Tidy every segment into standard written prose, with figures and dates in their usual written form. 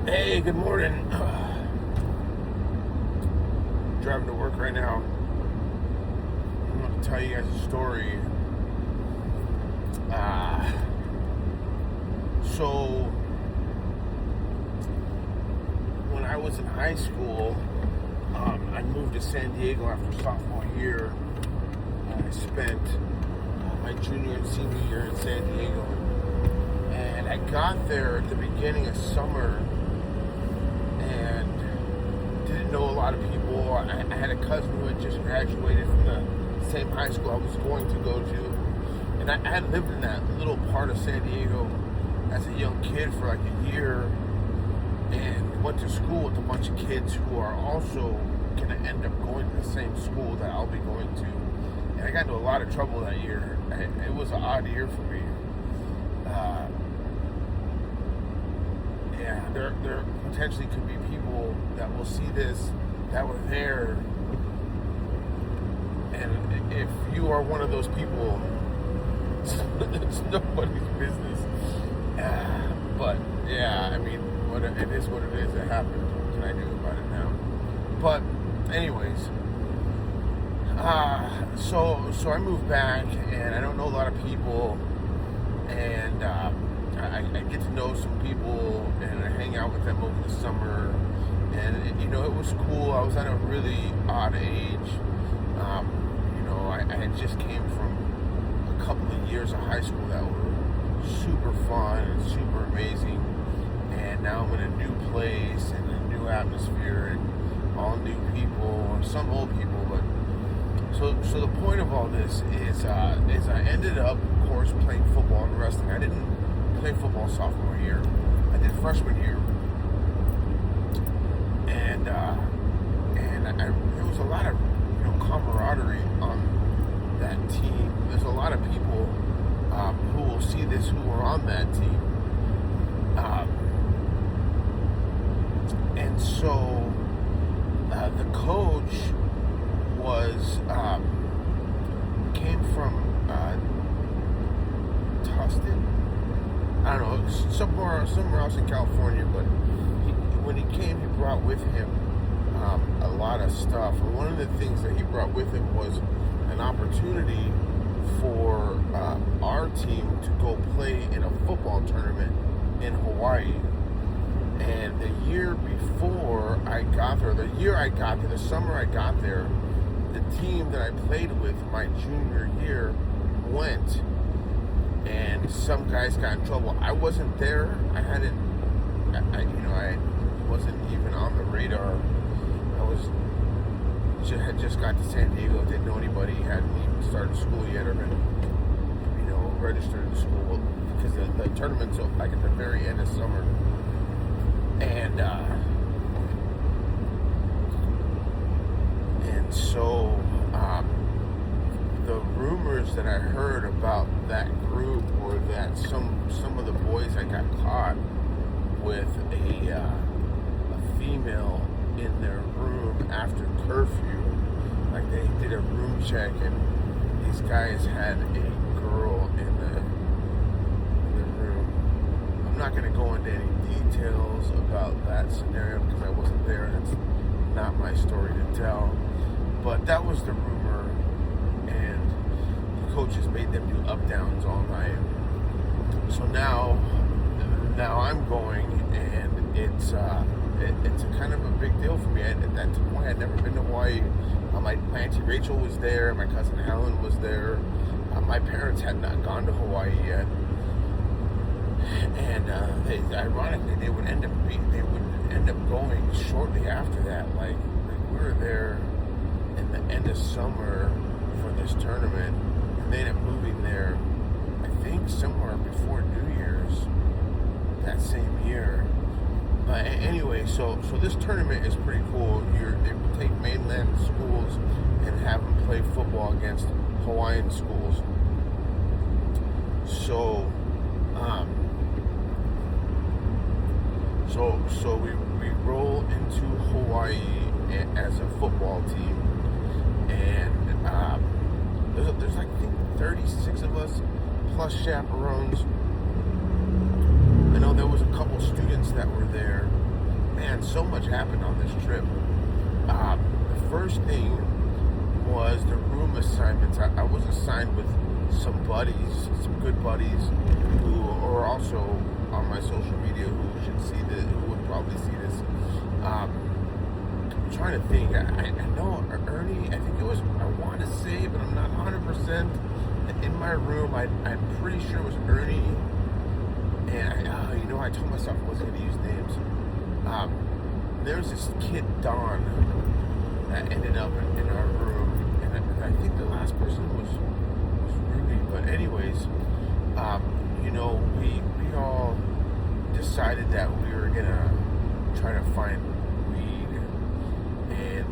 Hey, good morning. Driving to work right now. I'm going to tell you guys a story. So, when I was in high school, I moved to San Diego after sophomore year. I spent my junior and senior year in San Diego. And I got there at the beginning of summer and didn't know a lot of people. I had a cousin who had just graduated from the same high school I was going to go to. And I had lived in that little part of San Diego as a young kid for like a year and went to school with a bunch of kids who are also going to end up going to the same school that I'll be going to. And I got into a lot of trouble that year. It was an odd year for me. There potentially could be people that will see this that were there, and if you are one of those people, it's nobody's business. But yeah, I mean, it is what it is. It happened. What can I do about it now? But anyways, so I moved back, and I don't know a lot of people, and I get to know some people, and I hang out with them over the summer, and it was cool. I was at a really odd age. I had just came from a couple of years of high school that were super fun and super amazing, and now I'm in a new place and a new atmosphere and all new people, some old people. But so the point of all this is I ended up, of course, playing football and wrestling. I didn't play football sophomore year. I did freshman year, and there was a lot of camaraderie on that team. There's a lot of people who will see this who were on that team, and so the coach was came from Tustin. I don't know, somewhere else in California, but when he came, he brought with him a lot of stuff. And one of the things that he brought with him was an opportunity for our team to go play in a football tournament in Hawaii. And the year before I got there, the summer I got there, the team that I played with my junior year went, and some guys got in trouble. I wasn't there. I wasn't even on the radar. Had just got to San Diego, didn't know anybody, hadn't even started school yet or been, registered in school, because the tournament's like at the very end of summer. And so the rumors that I heard about that group were that some of the boys that got caught with a female in their room after curfew, like they did a room check, and these guys had a girl in the room. I'm not going to go into any details about that scenario because I wasn't there, and it's not my story to tell. But that was the rumor, and the coaches made them do up-downs all night. So now I'm going, and it's kind of a big deal for me. At that point, I'd never been to Hawaii. My Auntie Rachel was there. My cousin Helen was there. My parents had not gone to Hawaii yet. And ironically, they would end up going shortly after that. Like we were there in the end of summer for this tournament, and they ended up moving there, I think, somewhere before New Year's that same year. Anyway, so this tournament is pretty cool. They would take mainland schools and have them play football against Hawaiian schools. So, so we roll into Hawaii as a football team, and there's like, I think 36 of us plus chaperones. I know there was a couple students that were there, so much happened on this trip. The first thing was the room assignments. I was assigned with some buddies, some good buddies, who are also on my social media, who should see this, who would probably see this. I'm trying to think. I know Ernie, I think it was, I want to say, but I'm not 100%. In my room, I'm pretty sure it was Ernie. And I told myself I wasn't going to use names. There's this kid, Don, that ended up in our room. And I think the last person was Ruby. But anyways, we all decided that we were going to try to find weed. And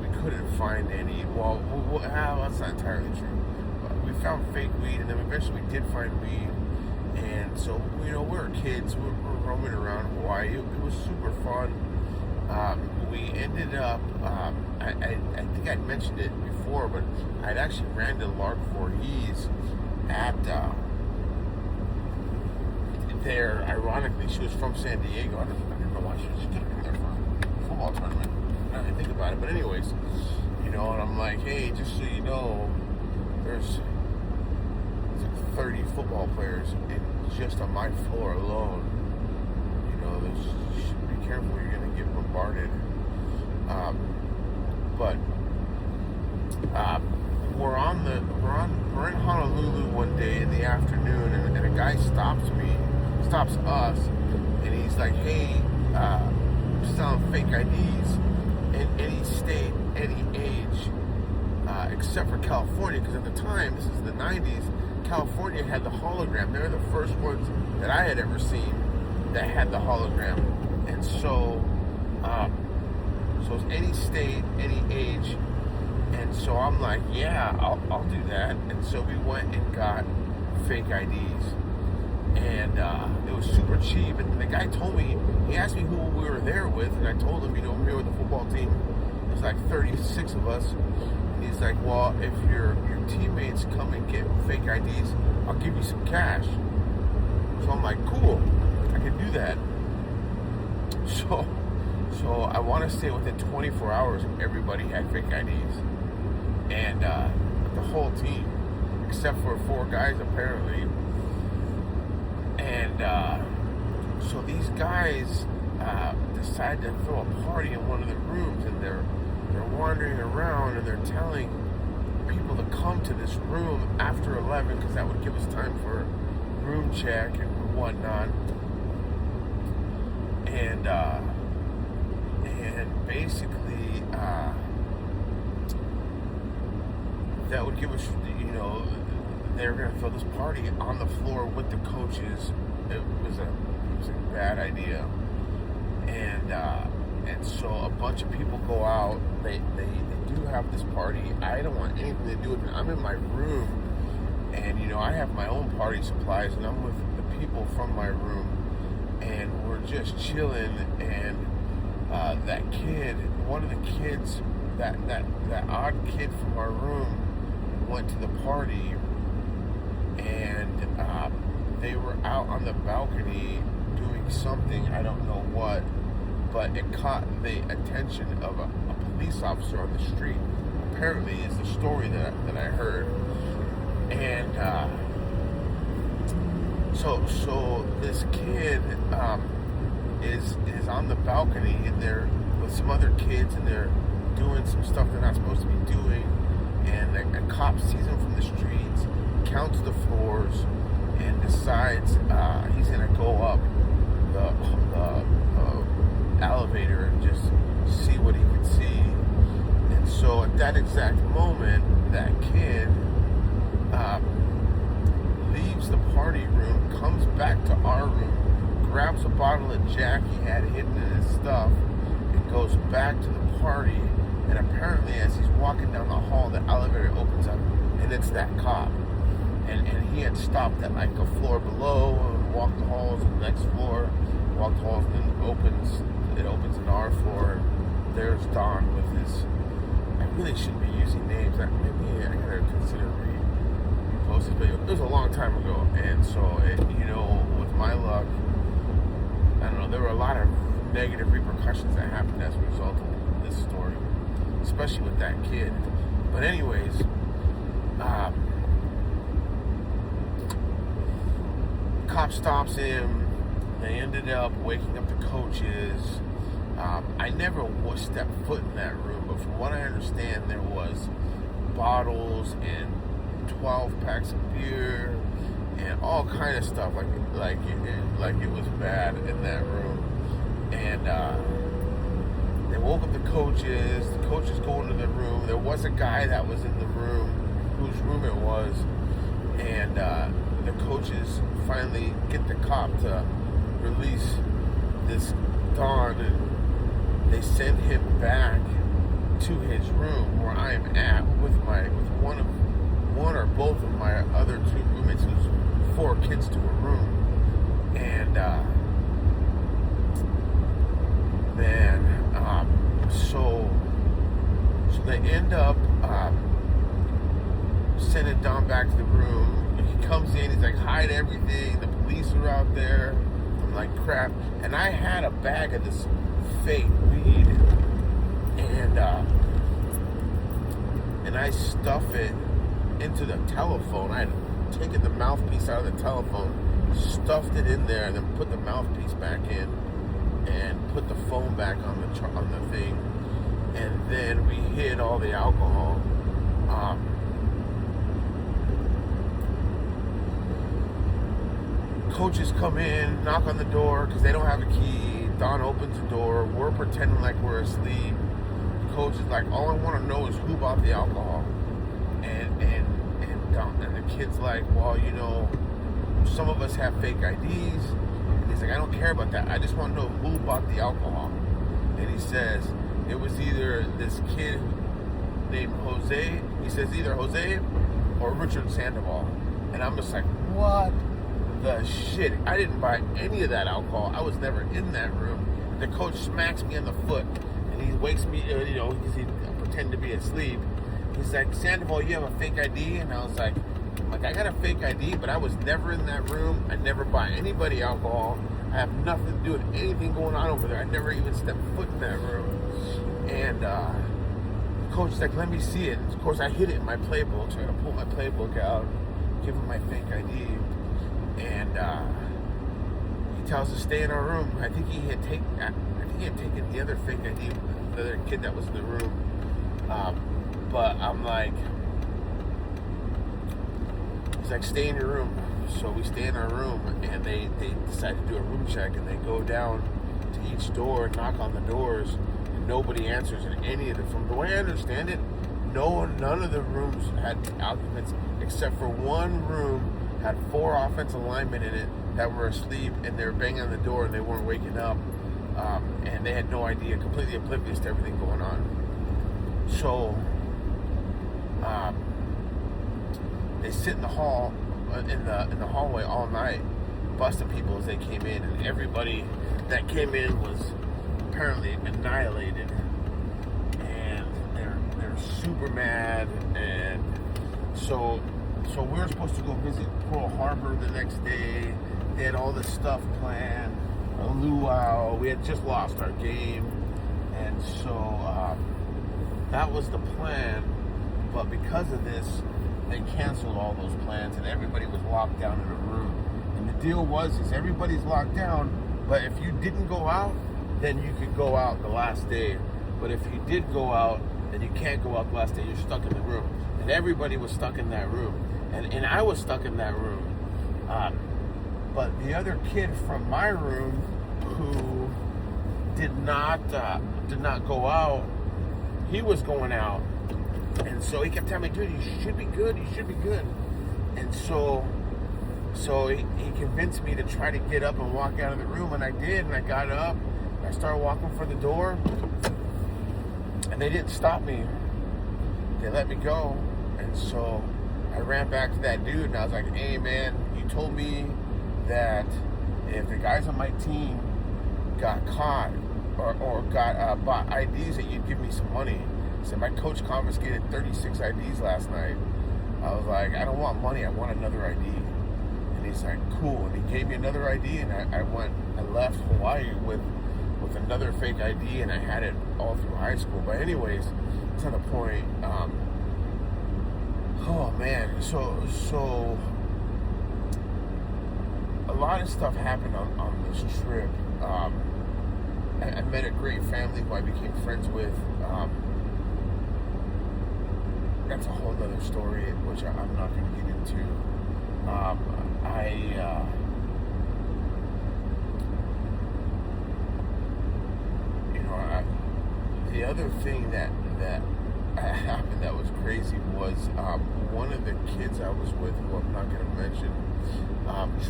we couldn't find any. Well, that's not entirely true. But we found fake weed, and then eventually we did find weed. And so, we were kids. We're roaming around Hawaii. It was super fun. We ended up, I think I'd mentioned it before, but I'd actually ran to Lark Voorhees at there. Ironically, she was from San Diego. I don't know why she was getting there for a football tournament. I didn't think about it. But anyways, and I'm like, hey, just so you know, there's 30 football players just on my floor alone. You should be careful. You're going to get bombarded. But we're in Honolulu one day in the afternoon, and a guy stops us, and he's like, hey, I'm selling fake IDs in any state, any age, except for California, because at the time, this is the 90s, California had the hologram. They were the first ones that I had ever seen that had the hologram. And so it's any state, any age. And so I'm like, yeah, I'll do that. And so we went and got fake IDs. And it was super cheap. And the guy told me, he asked me who we were there with. And I told him, I'm here with the football team. There's like 36 of us. He's like, well, if your teammates come and get fake IDs, I'll give you some cash. So I'm like, cool, I can do that. So I want to say within 24 hours, everybody had fake IDs. And the whole team, except for 4 guys apparently. And so these guys decide to throw a party in one of the rooms, and they're wandering around, and they're telling people to come to this room after 11, because that would give us time for room check and whatnot. And basically that would give us, they were going to throw this party on the floor with the coaches. It was a bad idea. And so a bunch of people go out. They do have this party. I don't want anything to do with it. I'm in my room, and I have my own party supplies, and I'm with the people from my room, and we're just chilling. And that kid, one of the kids, that odd kid from our room, went to the party, and they were out on the balcony doing something. I don't know what. But it caught the attention of a police officer on the street. Apparently, is the story that I heard. And so this kid is on the balcony, and they're with some other kids, and they're doing some stuff they're not supposed to be doing. And a cop sees him from the streets, counts the floors, and decides he's gonna go up the elevator and just see what he can see. And so at that exact moment, that kid leaves the party room, comes back to our room, grabs a bottle of Jack he had hidden in his stuff, and goes back to the party. And apparently, as he's walking down the hall, the elevator opens up, and it's that cop. And he had stopped at like a floor below, and walked the halls to the next floor, walked the halls, and then it opens on our floor, and there's Don with his, I really shouldn't be using names. Maybe I gotta consider reposting, but it was a long time ago. And so, with my luck, I don't know, there were a lot of negative repercussions that happened as a result of this story, especially with that kid. But anyways, cop stops him. They ended up waking up the coaches. I never stepped foot in that room, but from what I understand, there was bottles and 12 packs of beer and all kind of stuff like it was bad in that room. And they woke up the coaches. The coaches go into the room. There was a guy that was in the room, whose room it was, and the coaches finally get the cop to release this Don, and they send him back to his room where I am at with one or both of my other two roommates, who's 4 kids to a room. And so they end up sending Don back to the room. He comes in, he's like, hide everything, the police are out there. I'm like, crap. And I had a bag of this fake weed, and I stuff it into the telephone. I had taken the mouthpiece out of the telephone, stuffed it in there, and then put the mouthpiece back in, and put the phone back on the thing, and then we hid all the alcohol. Coaches come in, knock on the door because they don't have a key. Don opens the door. We're pretending like we're asleep. The coach is like, all I want to know is who bought the alcohol. And the kid's like, well, some of us have fake IDs. And he's like, I don't care about that. I just want to know who bought the alcohol. And he says, it was either this kid named Jose. He says either Jose or Richard Sandoval. And I'm just like, what the shit? I didn't buy any of that alcohol. I was never in that room. The coach smacks me on the foot, and he wakes me, because he pretend to be asleep. He's like, Sandoval, you have a fake ID? And I was like, I got a fake ID, but I was never in that room. I never buy anybody alcohol. I have nothing to do with anything going on over there. I never even stepped foot in that room. And the coach is like, let me see it. And of course, I hid it in my playbook, trying to pull my playbook out, give him my fake ID. And he tells us to stay in our room. I think he had taken the other fake ID, the other kid that was in the room. But I'm like, he's like, stay in your room. So we stay in our room, and they decide to do a room check, and they go down to each door, knock on the doors, and nobody answers in any of them. From the way I understand it, none of the rooms had occupants except for one room had 4 offensive linemen in it that were asleep, and they were banging on the door and they weren't waking up, and they had no idea, completely oblivious to everything going on. So they sit in the hall, in the hallway all night, busting people as they came in, and everybody that came in was apparently annihilated, and they're super mad. And so we were supposed to go visit Pearl Harbor the next day. They had all this stuff planned, a luau. We had just lost our game, and so that was the plan. But because of this, they canceled all those plans, and everybody was locked down in a room. And the deal was everybody's locked down, but if you didn't go out, then you could go out the last day. But if you did go out, then you can't go out the last day. You're stuck in the room. And everybody was stuck in that room. And I was stuck in that room. But the other kid from my room who did not go out, he was going out. And so he kept telling me, dude, you should be good. And so he convinced me to try to get up and walk out of the room. And I did. And I got up. And I started walking for the door. And they didn't stop me. They let me go. And so I ran back to that dude, and I was like, hey, man, you told me that if the guys on my team got caught or got bought IDs, that you'd give me some money. I said, my coach confiscated 36 IDs last night. I was like, I don't want money, I want another ID. And he's like, cool. And he gave me another ID, and I left Hawaii with with another fake ID, and I had it all through high school. But anyways, to the point. Oh man, so a lot of stuff happened on this trip. I met a great family who I became friends with. That's a whole other story, which I'm not going to get into. The other thing that happened that was crazy was one of the kids I was with, who I'm not going to mention,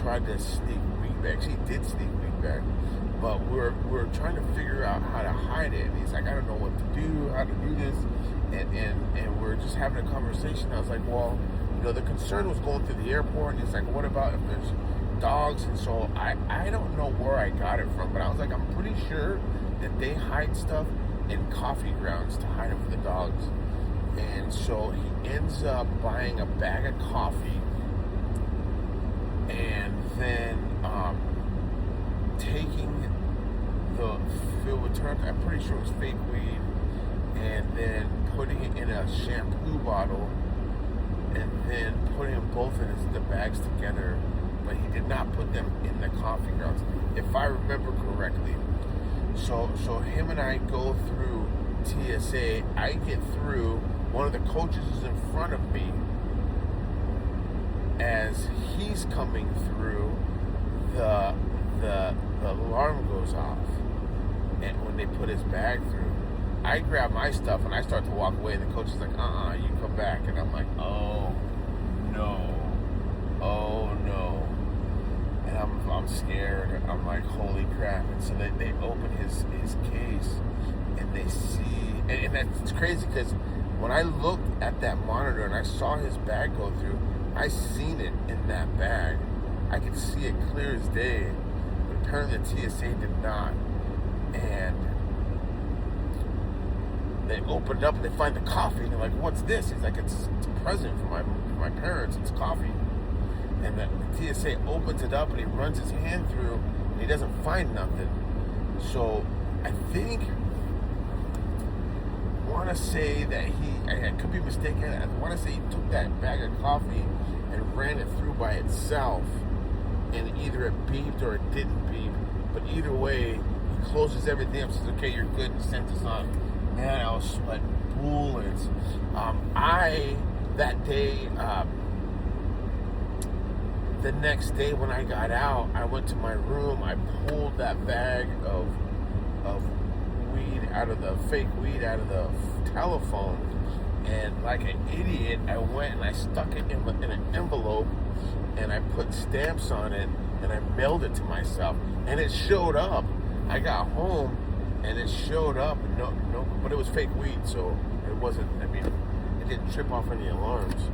tried to sneak weed back. She did sneak weed back, but we're trying to figure out how to hide it. And he's like, I don't know what to do, how to do this, and we're just having a conversation. I was like, well, the concern was going through the airport, and he's like, what about if there's dogs? And so I don't know where I got it from, but I was like, I'm pretty sure that they hide stuff in coffee grounds to hide them from the dogs. And so he ends up buying a bag of coffee, and then taking the filled with turpentine, I'm pretty sure it was fake weed, and then putting it in a shampoo bottle, and then putting them both in the bags together. But he did not put them in the coffee grounds, if I remember correctly. So him and I go through TSA. I get through. One of the coaches is in front of me. As he's coming through, the alarm goes off. And when they put his bag through, I grab my stuff and I start to walk away. And the coach is like, you come back. And I'm like, oh no. And I'm scared. I'm like, holy crap. And so they open his case, and they see, and that's crazy, because when I looked at that monitor and I saw his bag go through, I seen it in that bag. I could see it clear as day. But apparently the TSA did not. And they opened up and they find the coffee, and they're like, what's this? He's like, it's a present for my parents. It's coffee. And the TSA opens it up, and he runs his hand through, and he doesn't find nothing. So I want to say that I could be mistaken, I want to say he took that bag of coffee and ran it through by itself, and either it beeped or it didn't beep. But either way, he closes everything up, says, okay, you're good, and sent us on. Man, I was sweating bullets. That day, the next day when I got out, I went to my room. I pulled that bag of weed out of the fake weed out of the telephone, and like an idiot, I went and I stuck it in an envelope, and I put stamps on it, and I mailed it to myself, and it showed up. I got home, and it showed up. No, but it was fake weed, so it wasn't. I mean, it didn't trip off any alarms.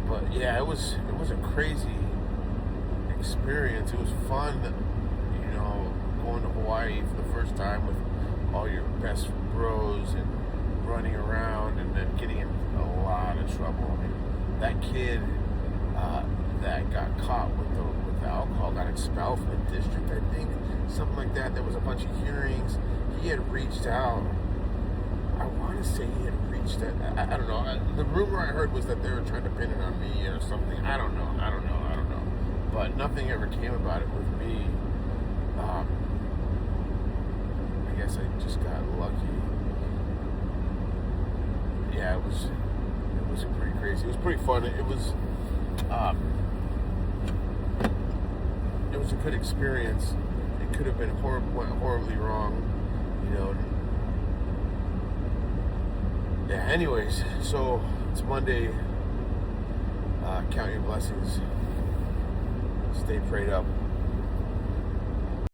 But yeah, it was a crazy experience. It was fun, going to Hawaii for the first time with all your best bros and running around, and then getting in a lot of trouble. I mean, that kid that got caught with the alcohol got expelled from the district, I think, something like that. There was a bunch of hearings. He had reached out. I want to say he had reached out. I don't know. The rumor I heard was that they were trying to pin it on me or something. I don't know. But nothing ever came about it with me. I guess I just got lucky. Yeah, it was pretty crazy. It was pretty fun. It was a good experience. It could have been went horribly wrong, Yeah. Anyways, so it's Monday. Count your blessings. Stay prayed up.